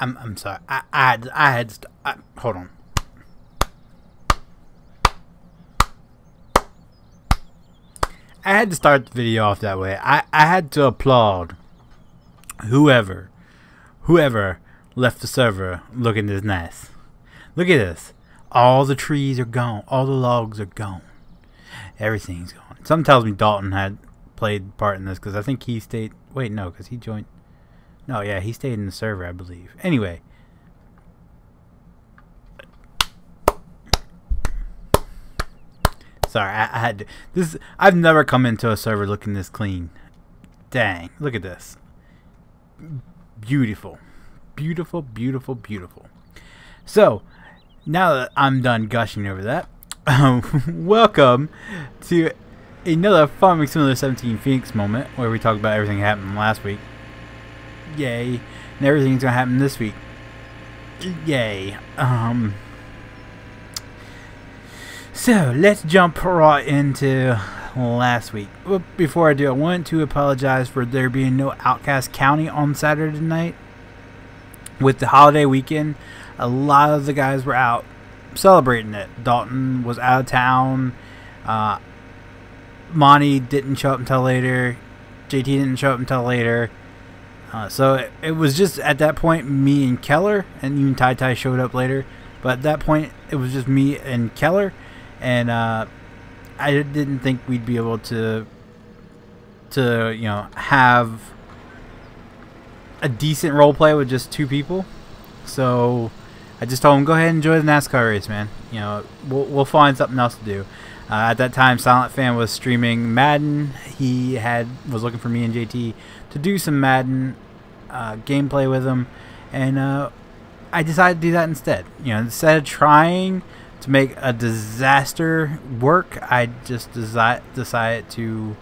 I'm sorry. I had hold on. I had to start the video off that way. I had to applaud whoever left the server looking this nice. Look at this. All the trees are gone. All the logs are gone. Everything's gone. Something tells me Dalton had played part in this because I think he stayed. Wait, no, because he joined. No, yeah, he stayed in the server, I believe. Anyway. Sorry, I had to, this. I've never come into a server looking this clean. Dang, look at this. Beautiful, beautiful, beautiful, beautiful. So now that I'm done gushing over that, welcome to another Farming Simulator 17 Feenix moment where we talk about everything that happened last week. Yay! And everything's gonna happen this week. Yay! So let's jump right into last week. Well, before I do, I want to apologize for there being no Outcast County on Saturday night. With the holiday weekend, a lot of the guys were out celebrating it. Dalton was out of town. Monty didn't show up until later. JT didn't show up until later. So it was just at that point me and Keller, and even Tai Tai showed up later. But at that point it was just me and Keller. And I didn't think we'd be able to you know, have a decent role play with just two people. So I just told him, go ahead and enjoy the NASCAR race, man. You know, we'll find something else to do. At that time, Silent Fan was streaming Madden. He was looking for me and JT to do some Madden gameplay with him, and I decided to do that instead. You know, instead of trying to make a disaster work, I just decided to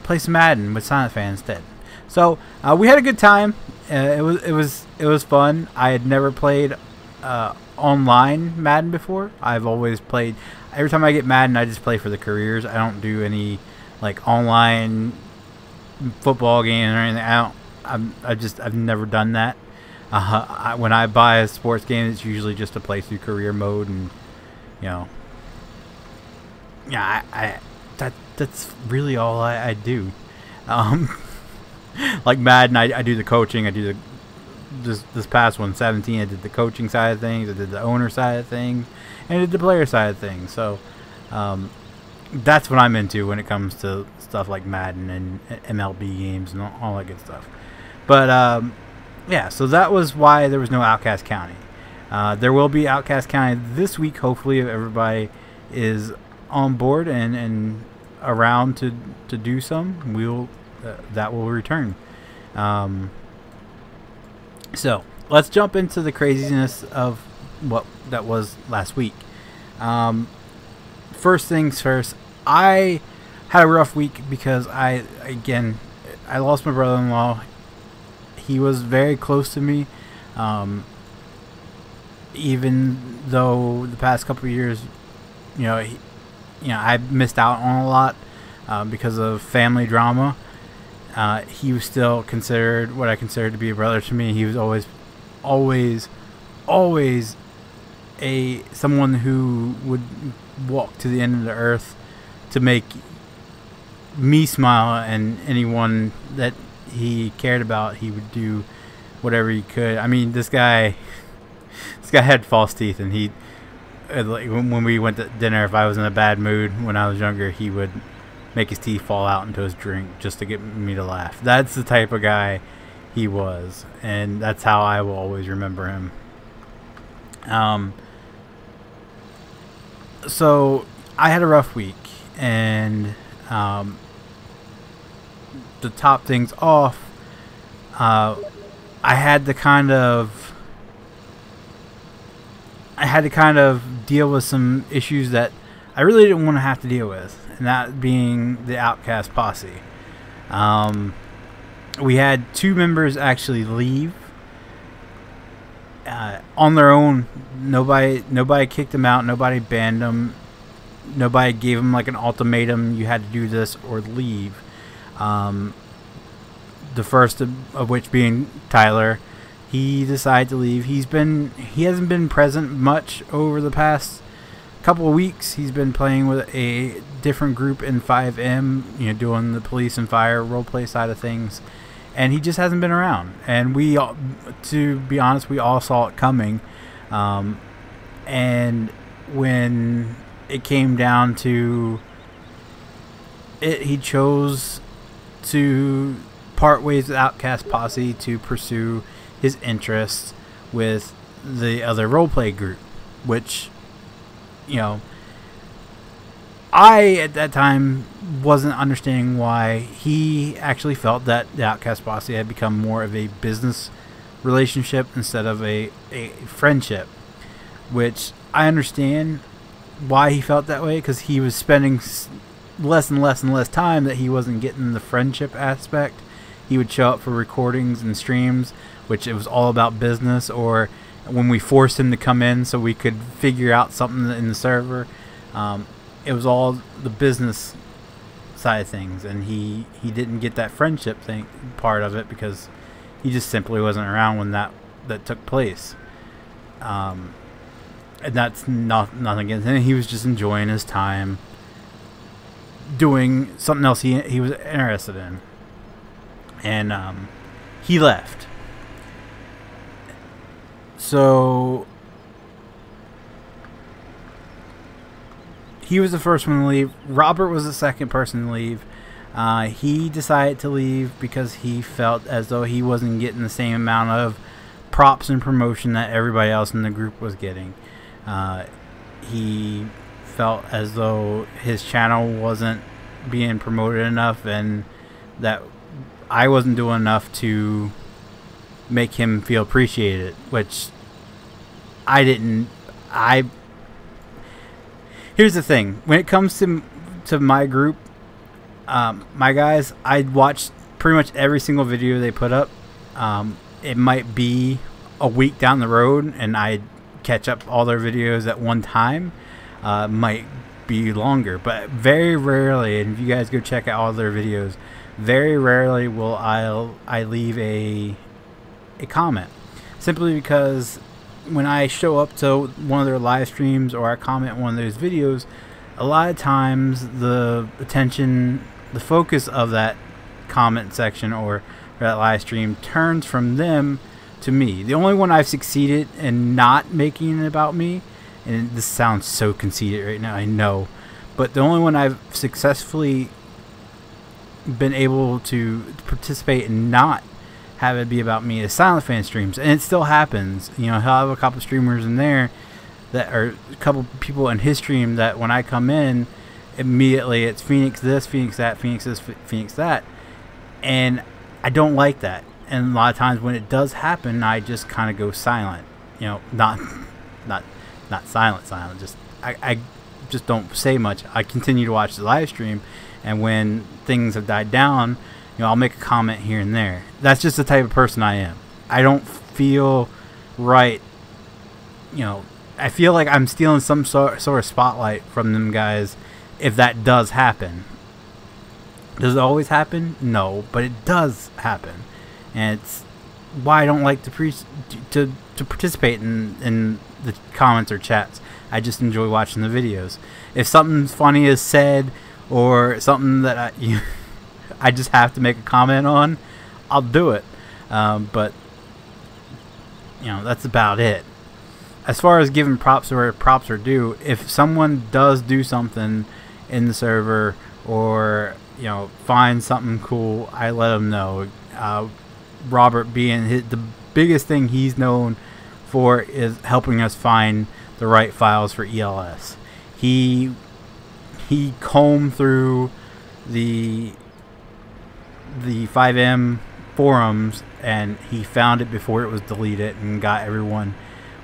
play some Madden with Silent Fan instead. So we had a good time. It was fun. I had never played online Madden before. I've always played. Every time I get Madden, I just play for the careers. I don't do any like online football games or anything. I've never done that. When I buy a sports game, it's usually just to play through career mode, and you know, yeah, that's really all I do. Like Madden, I do the coaching. I do this past one, 17. I did the coaching side of things. I did the owner side of things, and I did the player side of things. So that's what I'm into when it comes to stuff like Madden and MLB games and all that good stuff. But yeah, so that was why there was no Outcast County. There will be Outcast County this week, hopefully, if everybody is on board and around to do some. That will return. So let's jump into the craziness of what that was last week. First things first, I had a rough week because I lost my brother-in-law. He was very close to me, even though the past couple of years, I missed out on a lot because of family drama. He was still considered what I considered to be a brother to me. He was always someone who would walk to the end of the earth to make me smile, and anyone that he cared about, he would do whatever he could. I mean, this guy had false teeth, and he, like, when we went to dinner, if I was in a bad mood when I was younger, he would make his teeth fall out into his drink just to get me to laugh. That's the type of guy he was, and that's how I will always remember him. So I had a rough week, and to top things off, I had to kind of deal with some issues that I really didn't want to have to deal with, and that being the Outcast posse. We had 2 members actually leave on their own. Nobody kicked them out. Nobody banned them. Nobody gave them like an ultimatum: you had to do this or leave. The first of which being Tyler. he decided to leave. He hasn't been present much over the past couple of weeks. He's been playing with a different group in 5M, you know, doing the police and fire roleplay side of things, and he just hasn't been around. And we all, to be honest, we all saw it coming. And when it came down to it, he chose to part ways with Outcast Posse to pursue his interests with the other roleplay group, which, you know, I at that time wasn't understanding why he actually felt that the Outcast Posse had become more of a business relationship instead of a friendship, which I understand why he felt that way, because he was spending less and less and less time that he wasn't getting the friendship aspect. He would show up for recordings and streams, which it was all about business, or when we forced him to come in so we could figure out something in the server, it was all the business side of things, and he didn't get that friendship thing part of it because he just simply wasn't around when that took place. And that's nothing against him. He was just enjoying his time doing something else he was interested in, and he left. So he was the first one to leave. Robert was the second person to leave. He decided to leave because he felt as though he wasn't getting the same amount of props and promotion that everybody else in the group was getting. He felt as though his channel wasn't being promoted enough, and that I wasn't doing enough to make him feel appreciated, which I didn't. Here's the thing: when it comes to my group, my guys, I watch pretty much every single video they put up. It might be a week down the road, and I catch up all their videos at one time. Might be longer, but very rarely, and if you guys go check out all their videos, very rarely will I leave a comment, simply because when I show up to one of their live streams or I comment one of those videos, a lot of times the attention, the focus of that comment section or that live stream turns from them to me. The only one I've succeeded in not making it about me, and this sounds so conceited right now, I know, but the only one I've successfully been able to participate and not have it be about me is Silent Fan streams, and it still happens. You know, he'll have a couple streamers in there that are a couple people in his stream that when I come in, immediately it's Feenix this, Feenix that, Feenix this, Feenix that, and I don't like that. And a lot of times when it does happen, I just kind of go silent. You know, not silent. Just I just don't say much. I continue to watch the live stream, and when things have died down, you know, I'll make a comment here and there. That's just the type of person I am. I don't feel right. You know, I feel like I'm stealing some sort of spotlight from them guys if that does happen. Does it always happen? No, but it does happen, and it's why I don't like to participate in the comments or chats. I just enjoy watching the videos. If something funny is said or something that I just have to make a comment on, I'll do it. But you know, that's about it. As far as giving props where props are due, if someone does do something in the server or, you know, find something cool, I let them know. Robert being the biggest thing he's known for is helping us find the right files for ELS. He combed through the 5M forums and he found it before it was deleted and got everyone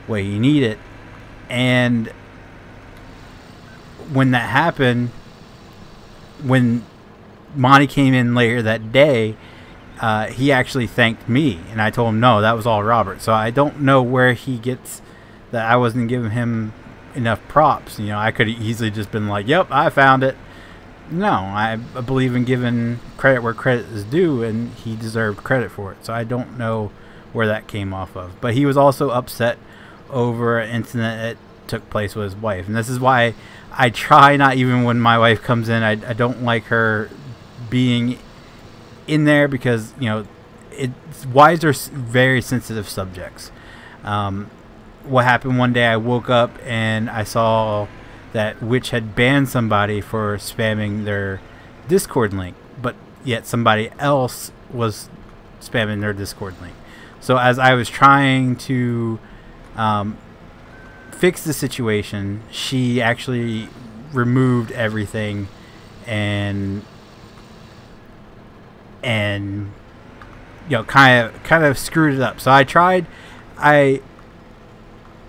what he needed. And when that happened, when Monty came in later that day, he actually thanked me, and I told him no, that was all Robert. So I don't know where he gets that I wasn't giving him enough props. You know, I could have easily just been like, yep, I found it. No, I believe in giving credit where credit is due, and he deserved credit for it. So I don't know where that came off of. But he was also upset over an incident that took place with his wife, and this is why I try not, even when my wife comes in, I don't like her being in there, because wives are very sensitive subjects. What happened one day, I woke up and I saw that Witch had banned somebody for spamming their Discord link, but yet somebody else was spamming their Discord link. So as I was trying to fix the situation, she actually removed everything and kind of screwed it up. So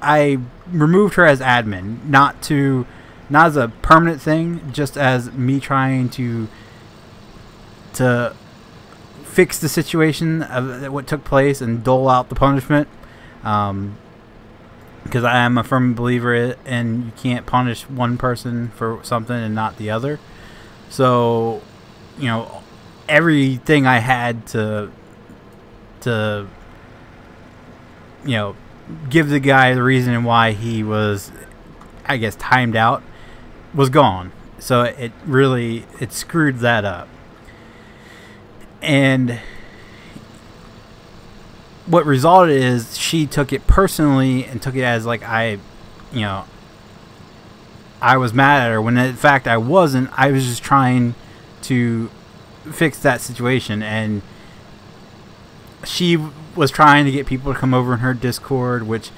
I removed her as admin, not as a permanent thing, just as me trying to fix the situation of what took place and dole out the punishment. Because I am a firm believer in you can't punish one person for something and not the other. So, everything I had to give the guy the reason why he was, I guess, timed out was gone. So it screwed that up. And what resulted is she took it personally and took it as like I was mad at her, when in fact I wasn't. I was just trying to fix that situation, and she was trying to get people to come over in her Discord, which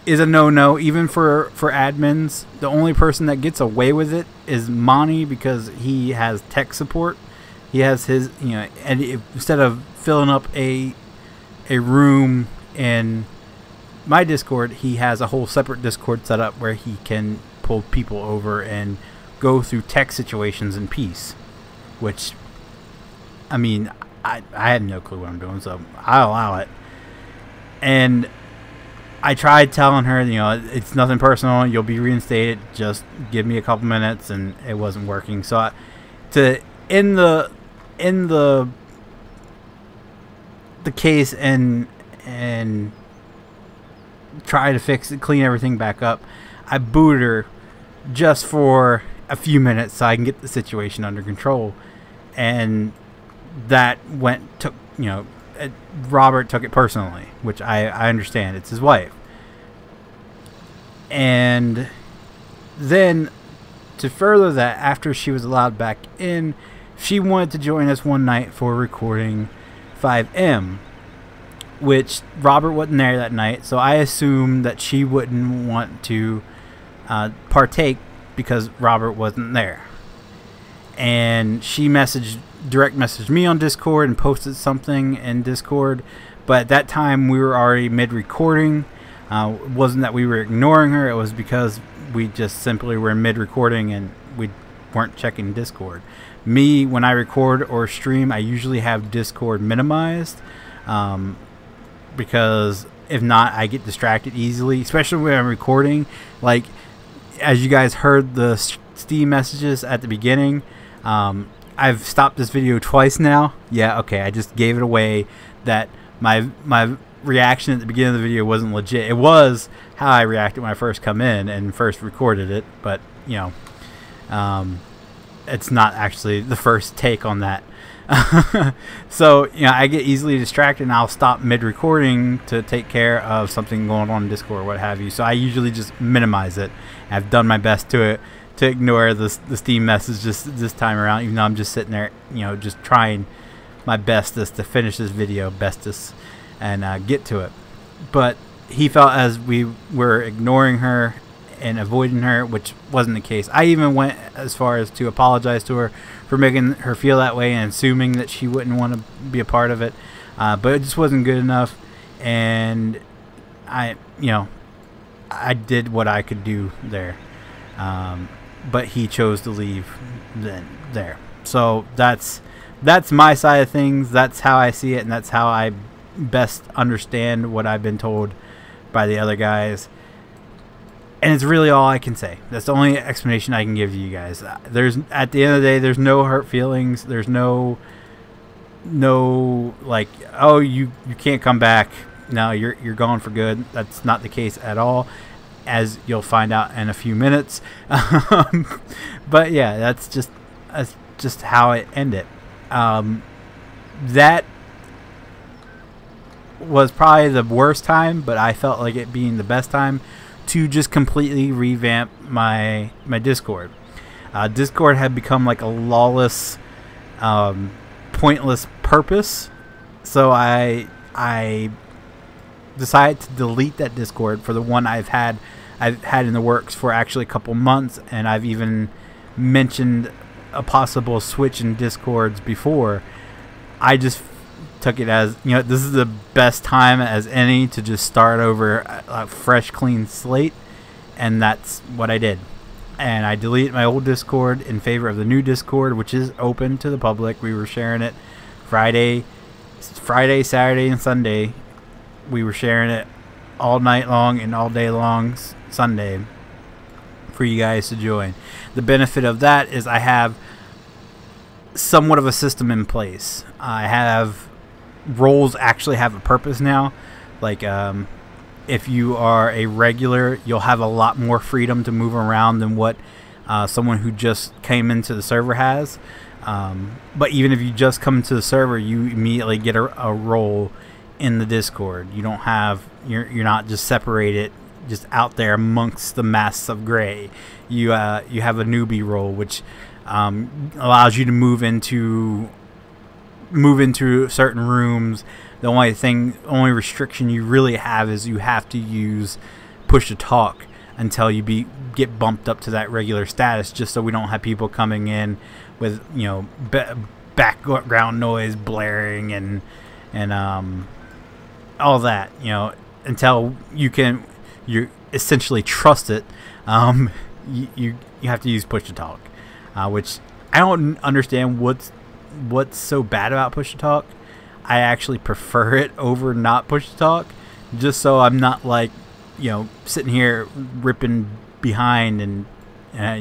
is a no-no even for admins. The only person that gets away with it is Monty, because he has tech support. He has his, and instead of filling up a room in my Discord, he has a whole separate Discord set up where he can pull people over and go through tech situations in peace, which, I mean, I had no clue what I'm doing, so I'll allow it. And I tried telling her, it's nothing personal, you'll be reinstated, just give me a couple minutes, and it wasn't working. So to end the case and try to fix it, clean everything back up, I booted her just for a few minutes so I can get the situation under control. And that Robert took it personally, which I understand. It's his wife. And then to further that, after she was allowed back in, she wanted to join us one night for recording 5M, which Robert wasn't there that night, so I assumed that she wouldn't want to partake because Robert wasn't there. And she direct messaged me on Discord and posted something in Discord, but at that time we were already mid-recording. It wasn't that we were ignoring her, it was because we just simply were mid-recording and we weren't checking Discord. Me, when I record or stream, I usually have Discord minimized, because if not, I get distracted easily, especially when I'm recording. Like, as you guys heard the Steam messages at the beginning, I've stopped this video twice now. Yeah, okay, I just gave it away that my reaction at the beginning of the video wasn't legit. It was how I reacted when I first come in and first recorded it, but it's not actually the first take on that. So I get easily distracted, and I'll stop mid-recording to take care of something going on in Discord or what have you. So I usually just minimize it. I've done my best to ignore the Steam message this time around, even though I'm just sitting there, just trying my bestest to finish this video and get to it. But he felt as we were ignoring her and avoiding her, which wasn't the case. I even went as far as to apologize to her for making her feel that way and assuming that she wouldn't want to be a part of it, but it just wasn't good enough. And I did what I could do there, but he chose to leave there. So that's my side of things. That's how I see it, and that's how I best understand what I've been told by the other guys. And it's really all I can say. That's the only explanation I can give you guys. At the end of the day, there's no hurt feelings. There's no no like, oh, you can't come back. No, you're gone for good. That's not the case at all, as you'll find out in a few minutes. But yeah, that's just how it ended. That was probably the worst time, but I felt like it being the best time to just completely revamp my Discord. Discord had become like a lawless, pointless purpose, so I decided to delete that Discord for the one I've had in the works for actually a couple months, and I've even mentioned a possible switch in Discords before. I just took it as, you know, this is the best time as any to just start over a fresh, clean slate, and that's what I did. And I deleted my old Discord in favor of the new Discord, which is open to the public. We were sharing it Friday, Saturday, and Sunday. We were sharing it all night long and all day long Sunday for you guys to join. The benefit of that is I have somewhat of a system in place. I have roles actually have a purpose now. Like, if you are a regular, you'll have a lot more freedom to move around than what someone who just came into the server has. But even if you just come into the server, you immediately get a role in the Discord. You don't have, you're not just separated, just out there amongst the mass of gray. You have a newbie role, which allows you to move into certain rooms. The only restriction you really have is you have to use push to talk until you get bumped up to that regular status, just so we don't have people coming in with, you know, background noise blaring and all that, you know, until you essentially trust it. You have to use push to talk, which I don't understand what's so bad about push to talk. I actually prefer it over not push to talk, just so I'm not, like, you know, sitting here ripping behind and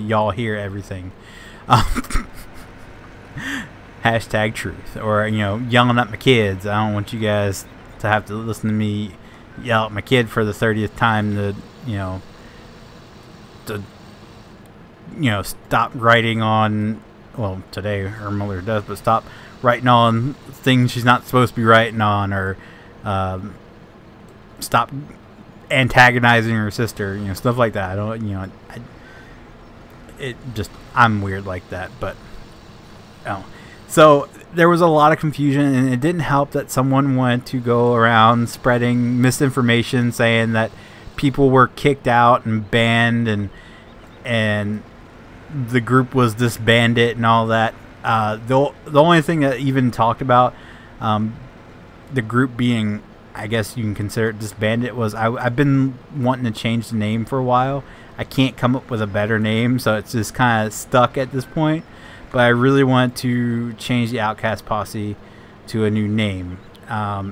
y'all hear everything. Hashtag truth. Or, you know, yelling at my kids. I don't want you guys to have to listen to me yell at my kid for the 30th time to stop writing on, well, today her mother does, but stop writing on things she's not supposed to be writing on, or stop antagonizing her sister, you know, stuff like that. I don't, you know, I'm weird like that. But so there was a lot of confusion, and it didn't help that someone wanted to go around spreading misinformation, saying that people were kicked out and banned, and the group was disbanded and all that. The only thing that even talked about the group being, I guess you can consider it disbanded, was I've been wanting to change the name for a while. I can't come up with a better name, so it's just kind of stuck at this point. But I really want to change the Outcast Posse to a new name. I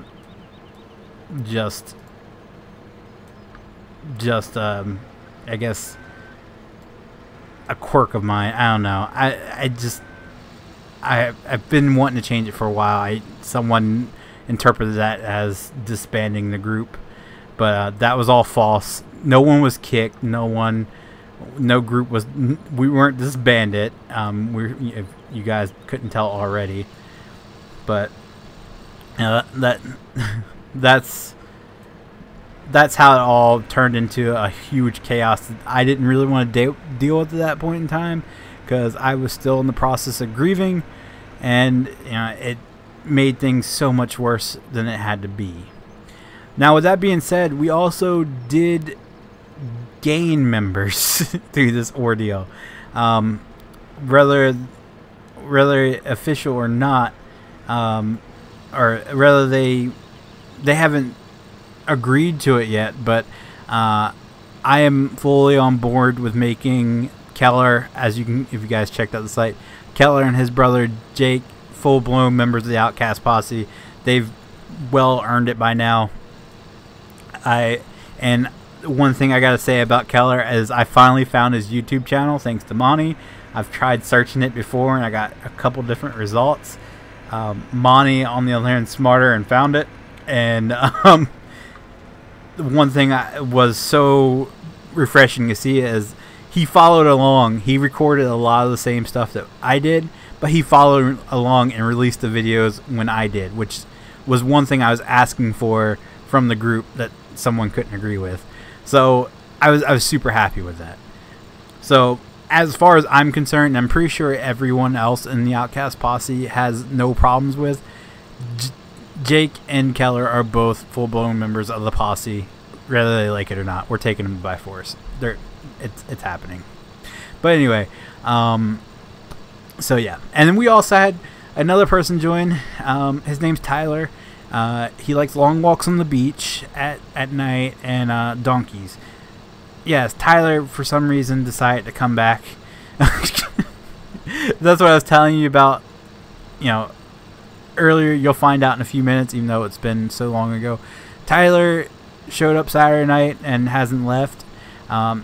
guess a quirk of mine. I don't know. I've been wanting to change it for a while. Someone interpreted that as disbanding the group, but that was all false. No one was kicked. No group was. We weren't disbanded. If you guys couldn't tell already, but that's how it all turned into a huge chaos. I didn't really want to deal with at that point in time, because I was still in the process of grieving, and you know, it made things so much worse than it had to be. Now, with that being said, we also did gain members through this ordeal, whether official or not, or whether they haven't agreed to it yet. But I am fully on board with making Keller, as you can, if you guys checked out the site, Keller and his brother Jake full-blown members of the Outcast Posse. They've well earned it by now. And one thing I gotta say about Keller is I finally found his YouTube channel thanks to Monty. I've tried searching it before and I got a couple different results. Monty, on the other hand, smarter and found it. And one thing was so refreshing to see is he followed along. He recorded a lot of the same stuff that I did, but he followed along and released the videos when I did, which was one thing I was asking for from the group that someone couldn't agree with. So I was super happy with that. So as far as I'm concerned, I'm pretty sure everyone else in the Outcast posse has no problems with. Jake and Keller are both full-blown members of the posse, whether they like it or not. We're taking them by force. It's happening. But anyway, so yeah. And then we also had another person join. His name's Tyler. He likes long walks on the beach at night and donkeys. Yes, Tyler, for some reason, decided to come back. That's what I was telling you about, you know, earlier. You'll find out in a few minutes, even though it's been so long ago. Tyler showed up Saturday night and hasn't left.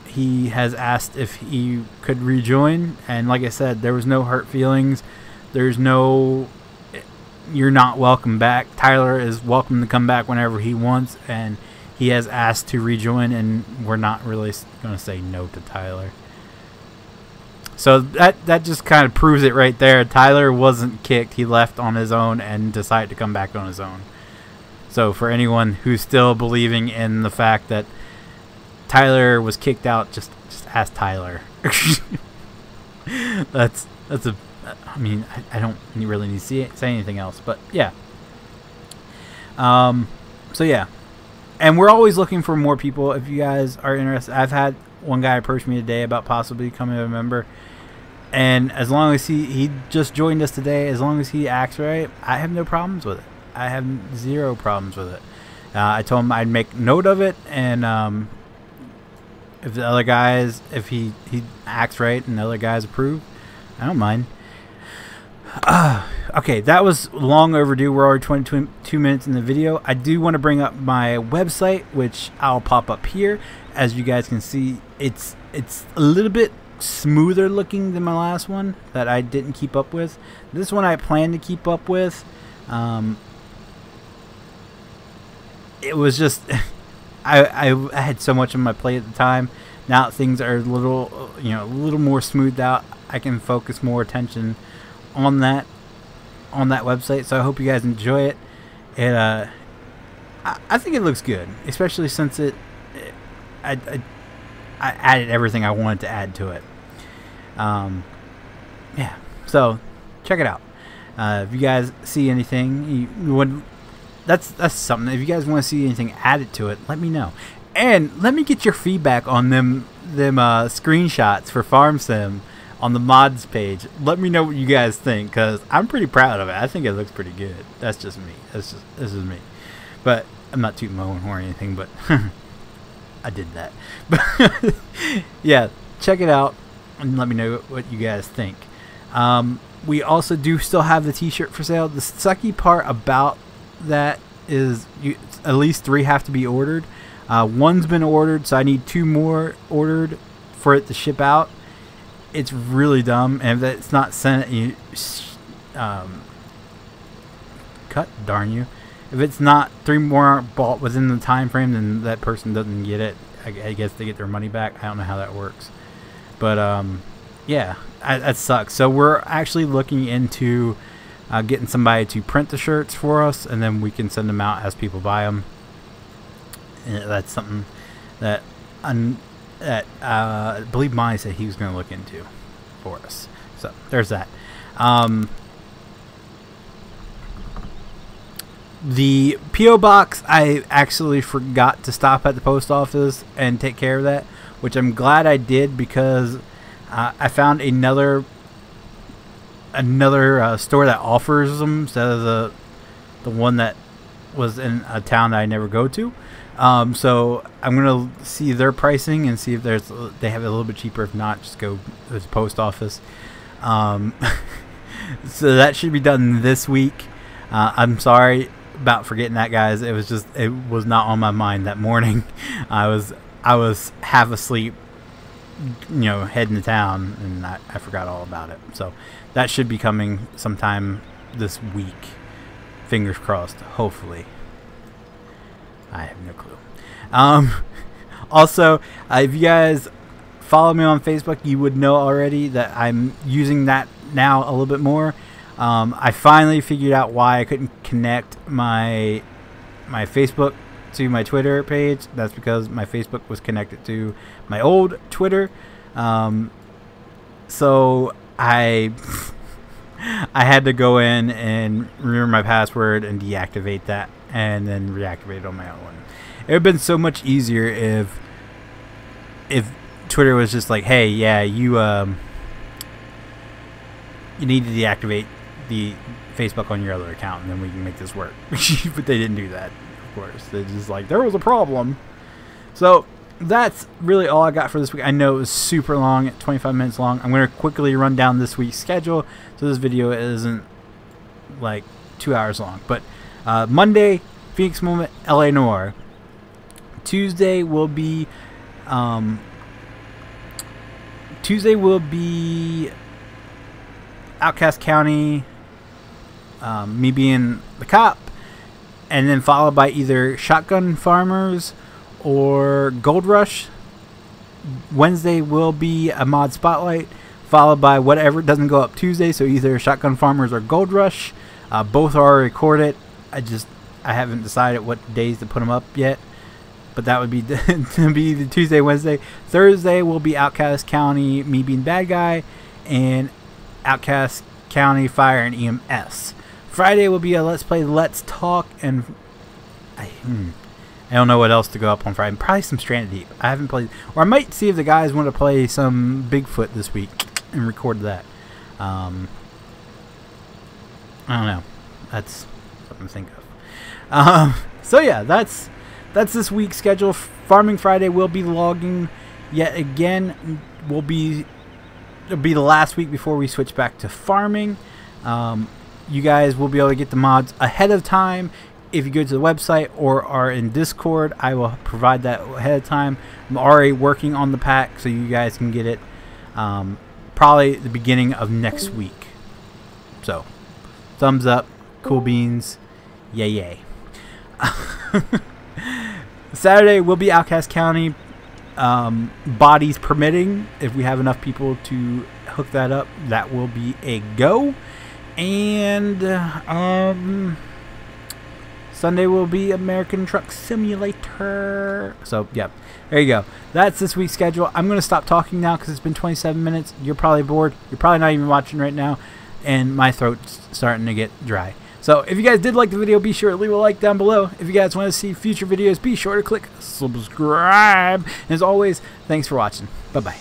He has asked if he could rejoin, and like I said, there was no hurt feelings. There's no, you're not welcome back. Tyler is welcome to come back whenever he wants, and he has asked to rejoin, and we're not really going to say no to Tyler. So that just kind of proves it right there. Tyler wasn't kicked. He left on his own and decided to come back on his own. So for anyone who's still believing in the fact that Tyler was kicked out, just ask Tyler. that's a, I mean, I don't really need to say anything else, but yeah. So yeah. And we're always looking for more people if you guys are interested. I've had one guy approach me today about possibly becoming a member. And as long as he just joined us today, as long as he acts right, I have no problems with it. I have zero problems with it. I told him I'd make note of it. And if the other guys, if he acts right and the other guys approve, I don't mind. Okay, that was long overdue. We're already 22 minutes in the video. I do want to bring up my website, which I'll pop up here. As you guys can see, it's a little bit smoother looking than my last one that I didn't keep up with. This one I plan to keep up with. It was just I had so much on my plate at the time. Now things are a little more smoothed out. I can focus more attention on that website, so I hope you guys enjoy it. I think it looks good, especially since I added everything I wanted to add to it. Yeah, so check it out. If you guys see anything, that's something. If you guys want to see anything added to it, let me know, and let me get your feedback on them screenshots for Farm Sim on the mods page. Let me know what you guys think, because I'm pretty proud of it. I think it looks pretty good. That's just me. This is me. But I'm not tooting my own horn or anything, but I did that. But yeah, check it out and let me know what you guys think. We also do still have the t-shirt for sale. The sucky part about that is at least 3 have to be ordered. One's been ordered, so I need 2 more ordered for it to ship out. It's really dumb, and if it's not sent, you darn you. If it's not 3 more aren't bought within the time frame, then that person doesn't get it. I guess they get their money back. I don't know how that works, but yeah, that sucks. So we're actually looking into getting somebody to print the shirts for us, and then we can send them out as people buy them. And that's something that I believe Monty said he was going to look into for us. So there's that. The P.O. box, I actually forgot to stop at the post office and take care of that, which I'm glad I did, because I found another store that offers them instead of the one that was in a town that I never go to. So I'm gonna see their pricing and see if they have it a little bit cheaper. If not, just go to the post office. So that should be done this week. I'm sorry about forgetting that, guys. It was not on my mind that morning. I was half asleep, heading to town, and I forgot all about it. So that should be coming sometime this week. Fingers crossed. Hopefully. I have no clue. Also, if you guys follow me on Facebook, you would know already that I'm using that now a little bit more. I finally figured out why I couldn't connect my Facebook to my Twitter page. That's because my Facebook was connected to my old Twitter. So I had to go in and remember my password and deactivate that, and then reactivate it on my own one. It would have been so much easier if Twitter was just like, hey, yeah, you need to deactivate the Facebook on your other account, and then we can make this work. But they didn't do that, of course. They just like, there was a problem. So that's really all I got for this week. I know it was super long, 25 minutes long. I'm going to quickly run down this week's schedule, so this video isn't like 2 hours long. But Monday, Feenix Moment, LA Noire. Tuesday will be Outcast County, me being the cop, and then followed by either Shotgun Farmers or Gold Rush. Wednesday will be a mod spotlight, followed by whatever doesn't go up Tuesday, so either Shotgun Farmers or Gold Rush. Both are recorded. I haven't decided what days to put them up yet, but that would be the Tuesday, Wednesday. Thursday will be Outcast County, me being bad guy, and Outcast County Fire and EMS. Friday will be a Let's Play Let's Talk, and I don't know what else to go up on Friday. Probably some Stranded Deep. I haven't played, or I might see if the guys want to play some Bigfoot this week and record that. I don't know. That's something to think of. So yeah, that's this week's schedule. Farming Friday will be logging yet again. It'll be the last week before we switch back to farming. You guys will be able to get the mods ahead of time if you go to the website or are in Discord. I will provide that ahead of time. I'm already working on the pack, so you guys can get it probably the beginning of next week. So, thumbs up, cool beans, yay yay. Saturday will be Outcast County, bodies permitting. If we have enough people to hook that up, that will be a go. And Sunday will be American Truck Simulator. So yeah, there you go. That's this week's schedule. I'm gonna stop talking now because it's been 27 minutes. You're probably bored. You're probably not even watching right now, and my throat's starting to get dry. So if you guys did like the video, be sure to leave a like down below. If you guys want to see future videos, be sure to click subscribe. And as always, thanks for watching. Bye-bye.